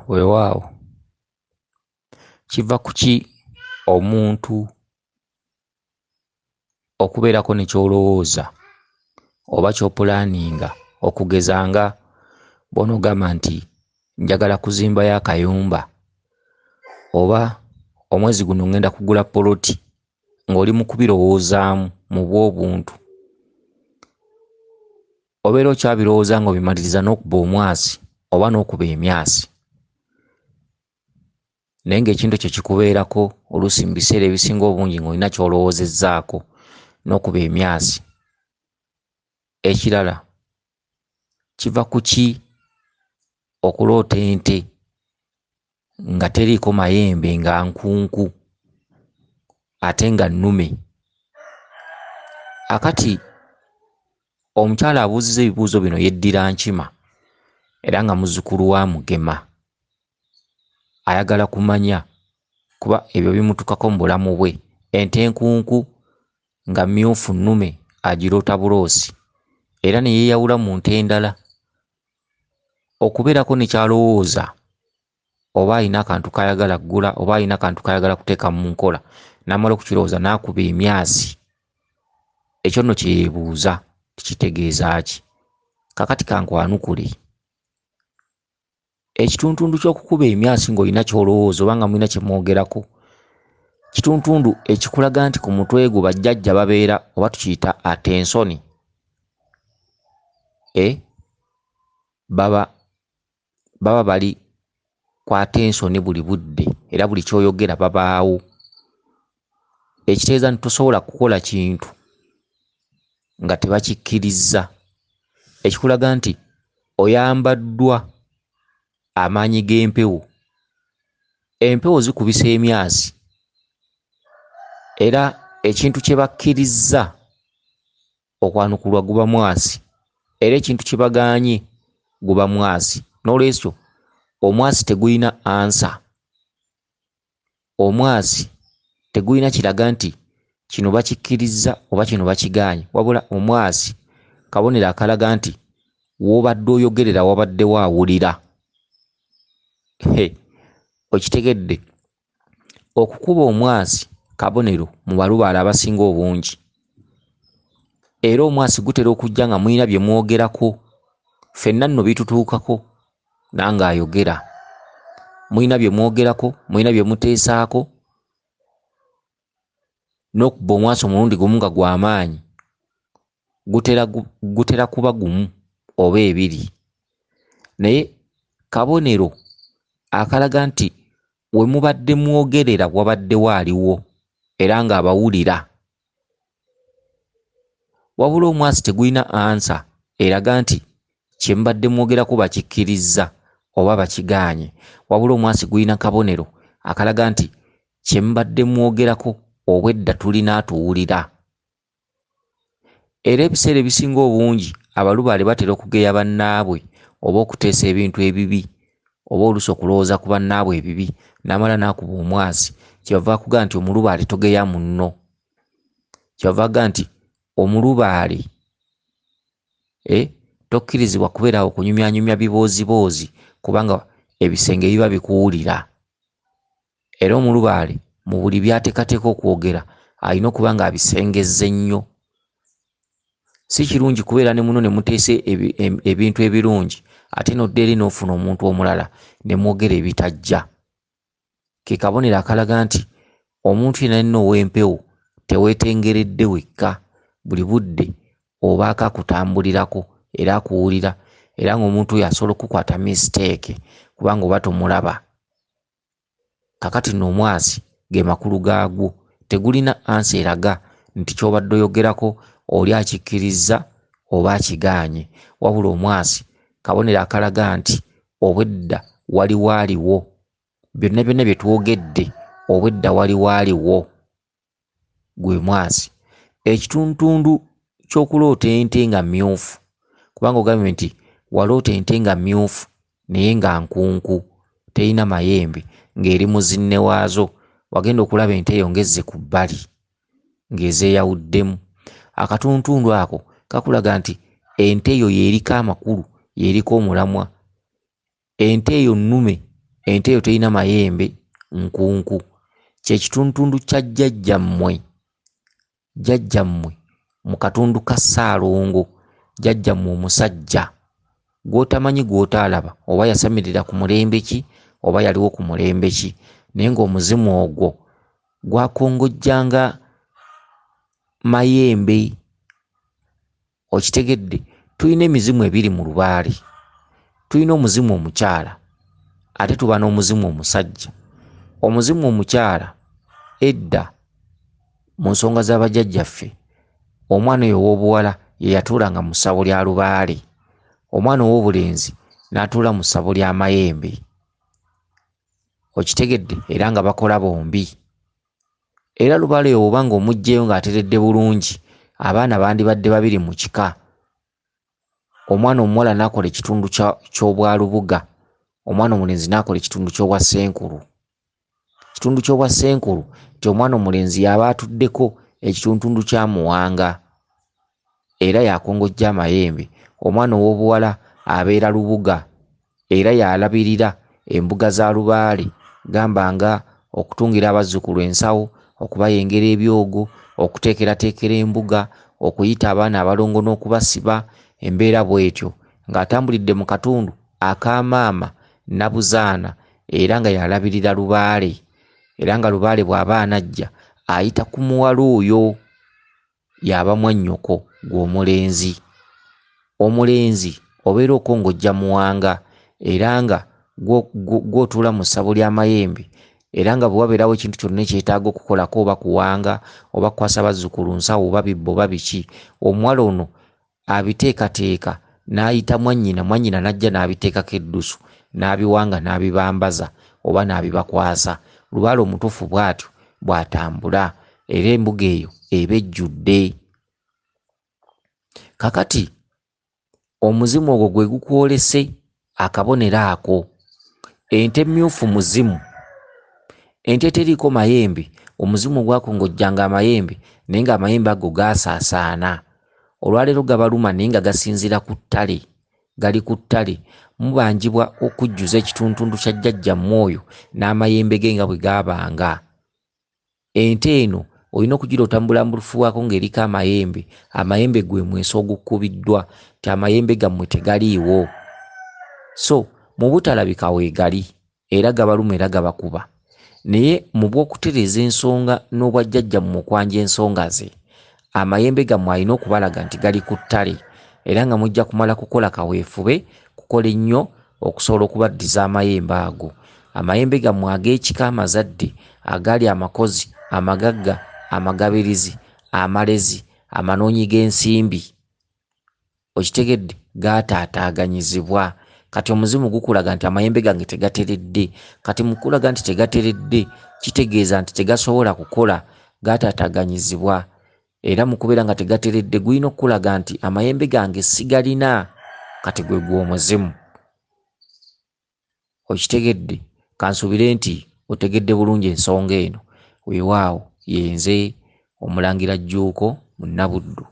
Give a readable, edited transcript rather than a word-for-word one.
Weewaawo kiva ku ki omuntu okubeerako ne ky'olowooza oba ky'opulaaninga okugeza nga bw'onoogamba nti njagala kuzimbayo akayumba oba omwezi guno ngenda kugula poloti ng'oli mu kubirowoozaamu mu bw'obuntu, obeera okyabirowooza ng'obimaliriza n'okuba omwasi oba n'okuba emyasi. Naye ng'ekintu kye kikubeerako oluusi mu biseera ebisinga obungi ng'olina ky'olowoozezzaako n'okuba emyasi. Ekirala kiva ku ki okuloota ente nga teriiko mayembe nga nkunku ate nga nnume. Akati omukyala abuuzizza ebibuuzo bino yeddira nkima era nga muzzukulu wa Mugema. Ayagala kumanya kuba ebyo bimutukako mu bulamu bwe. Ente enkunku nga myufu nnume agiroota buloosi era ne yeeyawula mu nte endala. Okubeerako ne kyalowooza oba alina akantu k'ayagala kugula oba alina akantu k'ayagala kuteeka mu nkola n'amala okukirowooza n'akuba emyasi. Ekyo nno kye yeebuuza tikitegeeza ki? Kakati kankwanukule. Ekituntundu ky'okukuba emyasi ng'olina ky'olowooza oba nga mulina kye mwogerako, kituntundu ekikulaga nti ku mutwe gwo bajjajja babeera oba tukiyita atensoni. Baba bali ku atensoni buli budde era buli ky'oyogera babaawo. Ekitegeeza nti tosobola kukola kintu nga tebakikkirizza. Ekikulaga nti oyambaddwa amaanyi g'empewo. Empewo zikubisa emyasi era ekintu kye bakkirizza okwanukulwa guba mwasi era ekintu kye bagaanye guba mwasi. N'olwekyo omwasi tegulina ansa. Omwasi tegulina kiraga nti kino bakikkirizza oba kino bakigaanye, wabula omwasi kabonero akalaga nti w'obadde oyogerera wabaddewo awulira. Okitegedde? Okukuba omwasi kabonero mu balubaale abasinga obungi. Era omwasi gutera okujja nga mulina bye mwogerako. Ffenna nno bitutuukako nange ayogera. Mulina bye mwogerako, mulina bye muteesaako, n'okuba omwasi omulundi gumu nga gw'amaanyi gutera kuba gumu oba ebiri. Naye kabonero akalaga nti we mubadde mwogerera wabaddewo aliwo era ng'abawulira. Wabula omwasi tegulina ansa eraga nti kye mubadde mwogerako bakikkirizza oba bakigaanye. Wabula omwasi gulina kabonero akalaga nti kye mubadde mwogerako obwedda tulina atuwulira. Era ebiseera ebisinga obungi abalubaale batera okugeya bannaabwe oba okuteesa ebintu ebibi oba oluusi okulowooza ku bannaabwe ebibi n'amala n'akuba omwasi. Kyebava kugaa nti omulubaale togeya munno. Kyebava kugaa nti omulubaale tokkirizibwa kubeerawo kunyumyanyumya bibooziboozi kubanga ebisenge biba bikuwulira. Era omulubaale mu buli by'ateekateeka okwogera alina okuba ng'abisengezza ennyo. Si kirungi kubeera ne muno ne muteesa ebintu ebirungi ate n'odda eri n'ofuna omuntu omulala ne mwogera ebitajja. Ke kabonero akalaga nti omuntu yenna yenna ow'empewo teweetengeredde wekka, buli budde obaako akutambulirako era akuwulira era ng'omuntu oyo asobola okukwata mistake kubanga oba tomulaba. Kakati nno omwasi ge makulu gaagwo tegulina ansa eraga nti ky'obadde oyogerako oli akikkirizza oba akigaanye. Wabula omwasi kabonero akalaga nti obwedda waliwo aliwo. Byonna byonna bye twogedde obwedda waliwo aliwo, gwe mwasi. Ekituntundu ky'okuloota ente nga myufu, kubanga ogambye nti waloota ente nga myufu naye nga nkunku terina mayembe ng'eri mu zinne waazo, wagenda okulaba ente eyo ng'ezze ku bbali ng'ezeeyawuddemu. Akatuntundu ako kakulaga nti ente eyo y'eriko amakulu, y'eriko omulamwa. Ente eyo nnume ente eyo terina mayembe nkunku, kyekitundutundu kya jjajjammwe mu katundu ka Ssaalongo, jjajjammwe omusajja gw'otamanyi gw'otaalaba oba yasamirira ku mulembe ki oba yaliwo ku mulembe ki, naye ng'omuzimu ogwo gwakongojjanga mayembe. Okitegedde? Tulina emizimu ebiri mu lubaale. Tulina omuzimu omukyala ate tuba n'omuzimu omusajja. Omuzimu omukyala edda mu nsonga z'abajjajjaffe, omwana oyo ow'obuwala ye yatuulanga mu ssabo lya lubaale, omwana ow'obulenzi n'atuula mu ssabo lya mayembe. Okitegedde? Era nga bakola bombi. Era lubaale oyo oba ng'omuggyeyo ng'ateredde bulungi, abaana bandibadde babiri mu kika. Omwana omuwala n'akola ekitundu ky'obwalubuga, omwana omulenzi n'akola ekitundu ky'obwassenkulu. Ekitundu ky'obwassenkulu nti omwana omulenzi yaba atuddeko ekitundu kya muwanga era yakongojja amayembe. Omwana ow'obuwala abeera lubuga era yalabirira embuga za lubaale, gamba nga okutungira abazzukulu ensawo, okubayengera ebyogo, okuteekerateekera embuga, okuyita abaana abalongo n'okubasiba, embeera bw'etyo ng'atambulidde mu katundu akamaama Nabuzaana era nga yalabirira lubaale, era nga lubaale bw'aba anajja ayita ku muwala oyo yaba mwannyoko gw'omulenzi. Omulenzi obeera okongojja muwanga era nga gw'otuula mu ssabo ly'amayembe, era nga bwe wabeerawo ekintu kyonna ekyetaaga okukolako oba kuwanga oba kukwasa bazzukulu nsawo oba bibbo oba biki, omuwala ono abiteekateeka n'ayita mwannyina, mwannyina n'ajja n'abiteekako eddusu n'abiwanga n'abibambaza oba n'abibakwasa. Lubaale omutuufu bw'atyo bw'atambula era embuga eyo eba ejjudde. Kakati omuzimu ogwo gwe gukwolese akabonero ako. Ente mmyufu muzimu. Ente teriiko mayembe, omuzimu gwakongojjanga amayembe naye ng'amayembe ago gaasaasaana. Olwaleero gabaluma naye nga gasinziira ku ttale, gali ku ttale. Mubanjibwa okujjuza ekitundu kya jjajjammwe oyo n'amayembe ge nga bwe gaabanga. Ente eno olina okugira otambula mu lufuwako ng'eriko amayembe, amayembe gwe mweso ogukubiddwa, ti amayembe gammwe tegaliiwo. So mu butalabika weegali era gabaluma era gabakuba, naye mu bw'okutereeza ensonga n'obwajjajjammwe okwanja ensonga ze, amayembe gammwe alina okubalaga nti gali ku ttale era nga mujja kumala kukola kaweefube, kukola ennyo okusobola okubaddiza amayembe ago. Amayembe gammwe ag'ekika amazadde agali amakozi, amagagga, amagabirizi, amalezi, amanoonyi g'ensimbi, okitegedde, gaataataaganyizibwa. Kati omuzimu gukulaga nti amayembe gange tegateredde. Kati mukulaga nti tegateredde kitegeeza nti tegasobola kukola, gaataataaganyizibwa. Era mu kubeera nga tegateredde gulina okulaga nti amayembe gange sigalina, kati gwe gw'omuzimu. Okitegedde? Kansuubire nti otegedde bulungi ensonga eno. Weewaawo yenze Omulangira Jjuuko mu Nnabuddu.